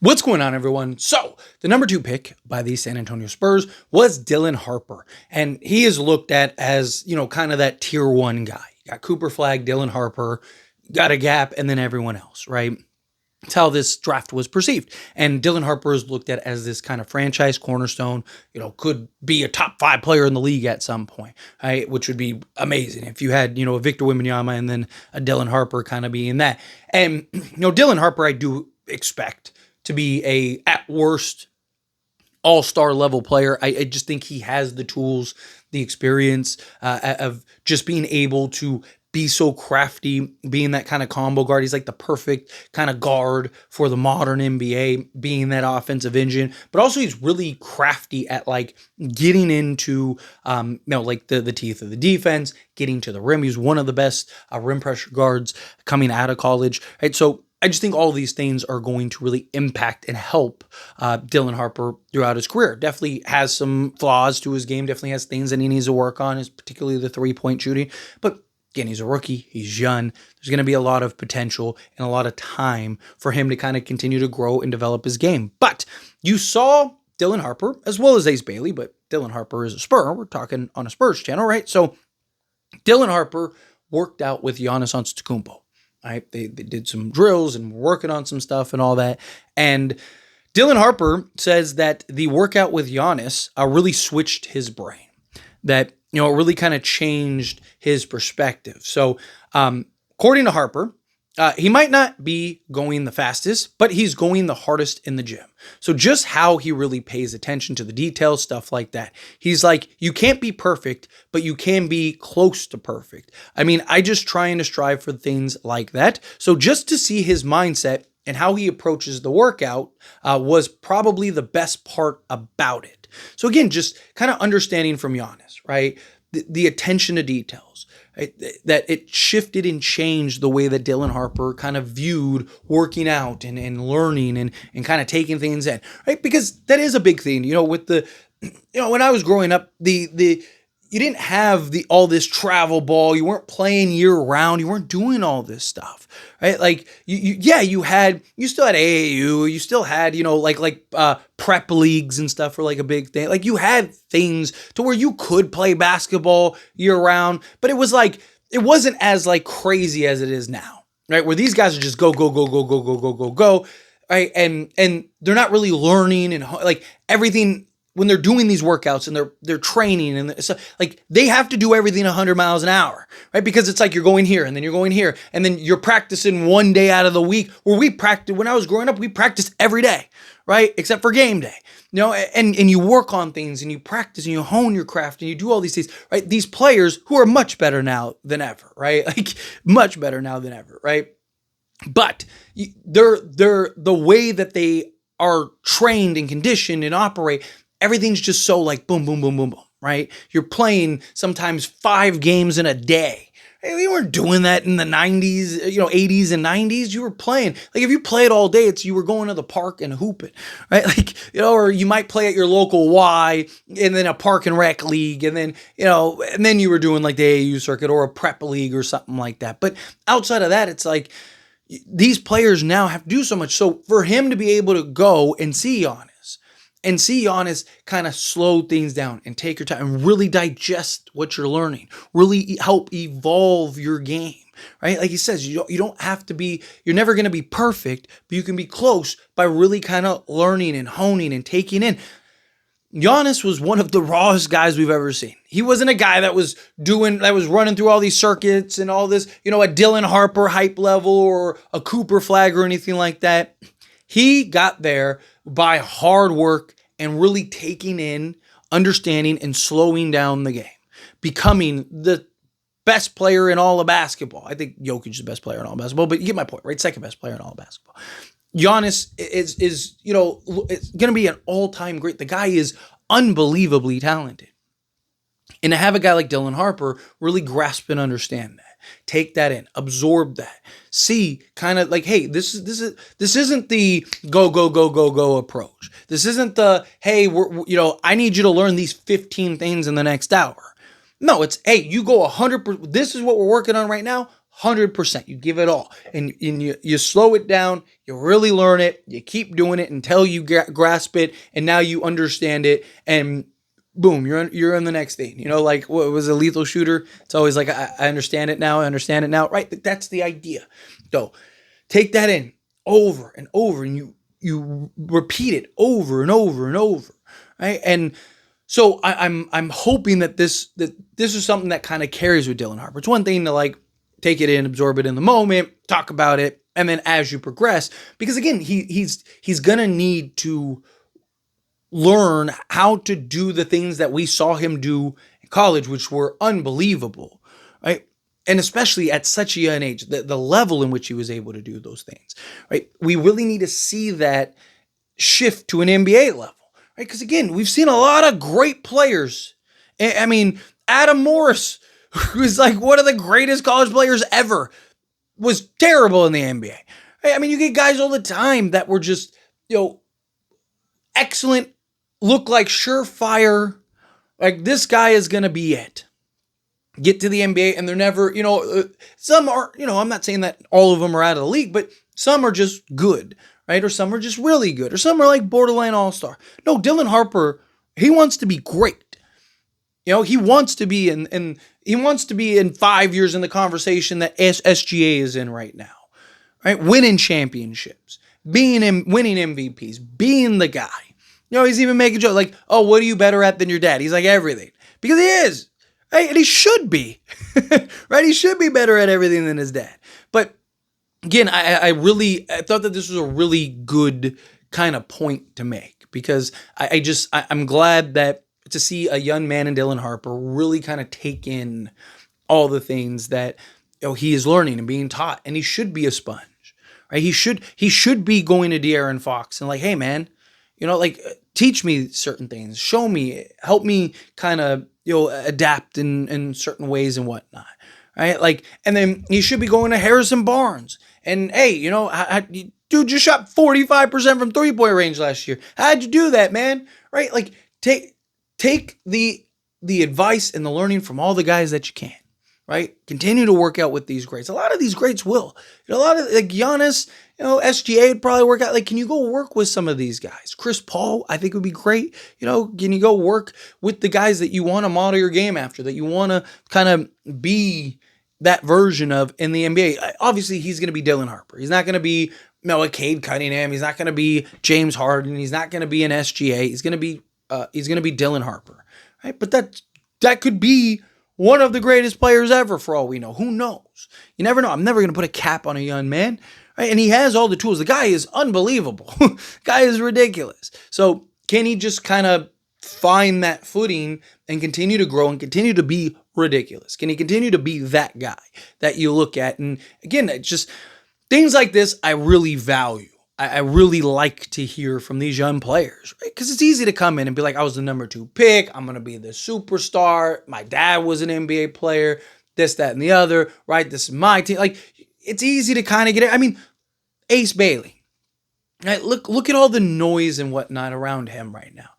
What's going on, everyone? So, the number 2 pick by the San Antonio Spurs was Dylan Harper, and he is looked at as, kind of that tier 1 guy. You got Cooper Flag, Dylan Harper, got a gap, and then everyone else, right? That's how this draft was perceived. And Dylan Harper is looked at as this kind of franchise cornerstone, could be a top 5 player in the league at some point, right? Which would be amazing if you had, a Victor Wembanyama and then a Dylan Harper kind of being that. And, Dylan Harper, I do expect to be at worst, all-star level player. I just think he has the tools, the experience of just being able to be so crafty, being that kind of combo guard. He's like the perfect kind of guard for the modern NBA, being that offensive engine, but also he's really crafty at like getting into, like the teeth of the defense, getting to the rim. He's one of the best rim pressure guards coming out of college, right? So I just think all these things are going to really impact and help Dylan Harper throughout his career. Definitely has some flaws to his game, definitely has things that he needs to work on, is particularly the three-point shooting. But again, he's a rookie, he's young. There's going to be a lot of potential and a lot of time for him to kind of continue to grow and develop his game. But you saw Dylan Harper, as well as Ace Bailey, but Dylan Harper is a Spur. We're talking on a Spurs channel, right? So Dylan Harper worked out with Giannis Antetokounmpo. Right? They did some drills and were working on some stuff and all that. And Dylan Harper says that the workout with Giannis really switched his brain. That, it really kind of changed his perspective. So, according to Harper, he might not be going the fastest, but he's going the hardest in the gym. So just how he really pays attention to the details, stuff like that. He's like, you can't be perfect, but you can be close to perfect. I mean, I just trying to strive for things like that. So just to see his mindset and how he approaches the workout was probably the best part about it. So again, just kind of understanding from Giannis, right? The attention to details. Right? That it shifted and changed the way that Dylan Harper kind of viewed working out and learning and kind of taking things in, right? Because that is a big thing, with the, when I was growing up, you didn't have all this travel ball. You weren't playing year round. You weren't doing all this stuff, right? Like you still had AAU. You still had, prep leagues and stuff were like a big thing. Like you had things to where you could play basketball year round, but it wasn't as like crazy as it is now, right? Where these guys are just go, right? And they're not really learning and like everything. When they're doing these workouts and they're training and so like they have to do everything 100 miles an hour, right? Because it's like you're going here and then you're going here and then you're practicing one day out of the week. Where when I was growing up, we practiced every day, right? Except for game day, and you work on things and you practice and you hone your craft and you do all these things, right? These players who are much better now than ever, right? Like much better now than ever, right? But they're the way that they are trained and conditioned and operate. Everything's just so like boom, boom, boom, boom, boom, right? You're playing sometimes 5 games in a day. Hey, we weren't doing that in the 90s, 80s and 90s. You were playing. Like if you played all day, you were going to the park and hooping, right? Like, or you might play at your local Y and then a park and rec league. And then, and then you were doing like the AAU circuit or a prep league or something like that. But outside of that, it's like these players now have to do so much. So for him to be able to go and see Giannis kind of slow things down and take your time and really digest what you're learning, really help evolve your game, right? Like he says, you don't have to be, you're never going to be perfect, but you can be close by really kind of learning and honing and taking in. Giannis was one of the rawest guys we've ever seen. He wasn't a guy that was running through all these circuits and all this, a Dylan Harper hype level or a Cooper Flag or anything like that. He got there by hard work and really taking in, understanding, and slowing down the game, becoming the best player in all of basketball. I think Jokic is the best player in all of basketball, but you get my point, right? Second best player in all of basketball. Giannis is it's going to be an all-time great. The guy is unbelievably talented. And to have a guy like Dylan Harper really grasp and understand that. Take that in, absorb that, see kind of like, hey, this isn't the go approach. This isn't the, hey, I need you to learn these 15 things in the next hour. No, it's, hey, you go 100%. This is what we're working on right now. 100%. You give it all. And you slow it down. You really learn it. You keep doing it until you grasp it. And now you understand it. And boom, you're in the next thing. You know, like what was a Lethal Shooter? It's always like, I understand it now. I understand it now. Right? That's the idea. So take that in over and over. And you repeat it over and over and over. Right? And so I'm hoping that this is something that kind of carries with Dylan Harper. It's one thing to like take it in, absorb it in the moment, talk about it, and then as you progress, because again, he's gonna need to learn how to do the things that we saw him do in college, which were unbelievable, right? And especially at such a young age, the level in which he was able to do those things, right? We really need to see that shift to an NBA level. Right? Because again, we've seen a lot of great players. I mean, Adam Morris, who's like one of the greatest college players ever, was terrible in the NBA. Right? I mean, you get guys all the time that were just, excellent, look like surefire, like this guy is going to be it. Get to the NBA and they're never, some are, I'm not saying that all of them are out of the league, but some are just good. Right? Or some are just really good. Or some are like borderline all-star. No, Dylan Harper, he wants to be great. He wants to be in 5 years in the conversation that SGA is in right now. Right? Winning championships, winning MVPs, being the guy. He's even making jokes like, oh, what are you better at than your dad? He's like everything. Because he is. Right? And he should be. Right? He should be better at everything than his dad. But again, I thought that this was a really good kind of point to make because I'm glad that to see a young man in Dylan Harper really kind of take in all the things that he is learning and being taught, and he should be a sponge, right? He should be going to De'Aaron Fox and like, hey man, teach me certain things, show me, help me kind of adapt in certain ways and whatnot. Right? Like, and then he should be going to Harrison Barnes. And hey, dude just shot 45% from 3-point range last year. How'd you do that, man? Right? Like, take the advice and the learning from all the guys that you can. Right? Continue to work out with these greats. A lot of these greats will. A lot of like Giannis, SGA would probably work out. Like, can you go work with some of these guys? Chris Paul, I think would be great. Can you go work with the guys that you want to model your game after, that you want to kind of be that version of in the NBA? Obviously, he's going to be Dylan Harper. He's not going to be Cade Cunningham. He's not going to be James Harden. He's not going to be an SGA. He's going to be Dylan Harper. Right? But that could be one of the greatest players ever for all we know. Who knows? You never know. I'm never going to put a cap on a young man. Right? And he has all the tools. The guy is unbelievable. Guy is ridiculous. So can he just kind of find that footing and continue to grow and continue to be ridiculous? Can he continue to be that guy that you look at? And again, it's just things like this I really value. I really like to hear from these young players, right? Because it's easy to come in and be like, I was the number 2 pick. I'm going to be the superstar. My dad was an NBA player, this, that, and the other, right? This is my team. Like, it's easy to kind of get it. I mean, Ace Bailey, right? Look at all the noise and whatnot around him right now.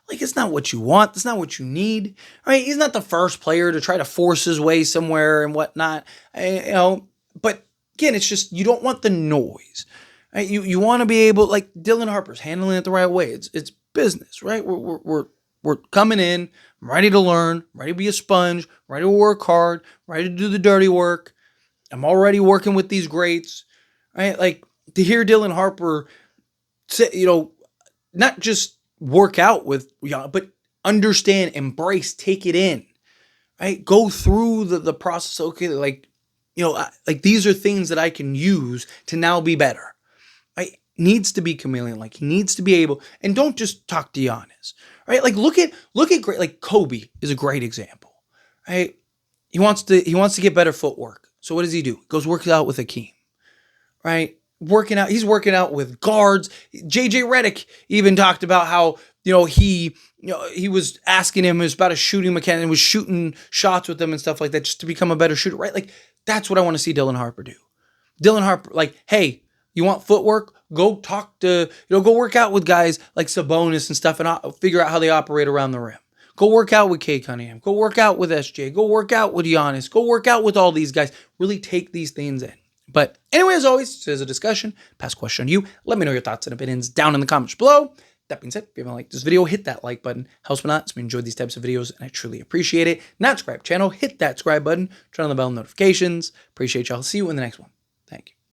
Like, it's not what you want. It's not what you need, right? He's not the first player to try to force his way somewhere and whatnot, but again, it's just, you don't want the noise, right? You want to be able, like Dylan Harper's handling it the right way. It's business, right? We're coming in, I'm ready to learn, ready to be a sponge, ready to work hard, ready to do the dirty work. I'm already working with these greats, right? Like, to hear Dylan Harper say, not just work out with, but understand, embrace, take it in, right? Go through the process. Okay, like these are things that I can use to now be better. Right? Needs to be chameleon. Like, he needs to be able, and don't just talk to Giannis, right? Like, look at great, like Kobe is a great example, right? He wants to get better footwork. So what does he do? He goes works out with Hakeem, right? He's working out with guards. JJ Redick even talked about how, he was asking him about a shooting mechanic and was shooting shots with them and stuff like that just to become a better shooter, right? Like, that's what I want to see Dylan Harper do. Dylan Harper, like, hey, you want footwork? Go talk to, go work out with guys like Sabonis and stuff and figure out how they operate around the rim. Go work out with Kay Cunningham. Go work out with SJ. Go work out with Giannis. Go work out with all these guys. Really take these things in. But anyway, as always, this is a discussion. Pass question on you. Let me know your thoughts and opinions down in the comments below. That being said, if you haven't liked this video, hit that like button. Helps me not. So we enjoy these types of videos, and I truly appreciate it. Not subscribe channel, hit that subscribe button. Turn on the bell notifications. Appreciate y'all. See you in the next one. Thank you.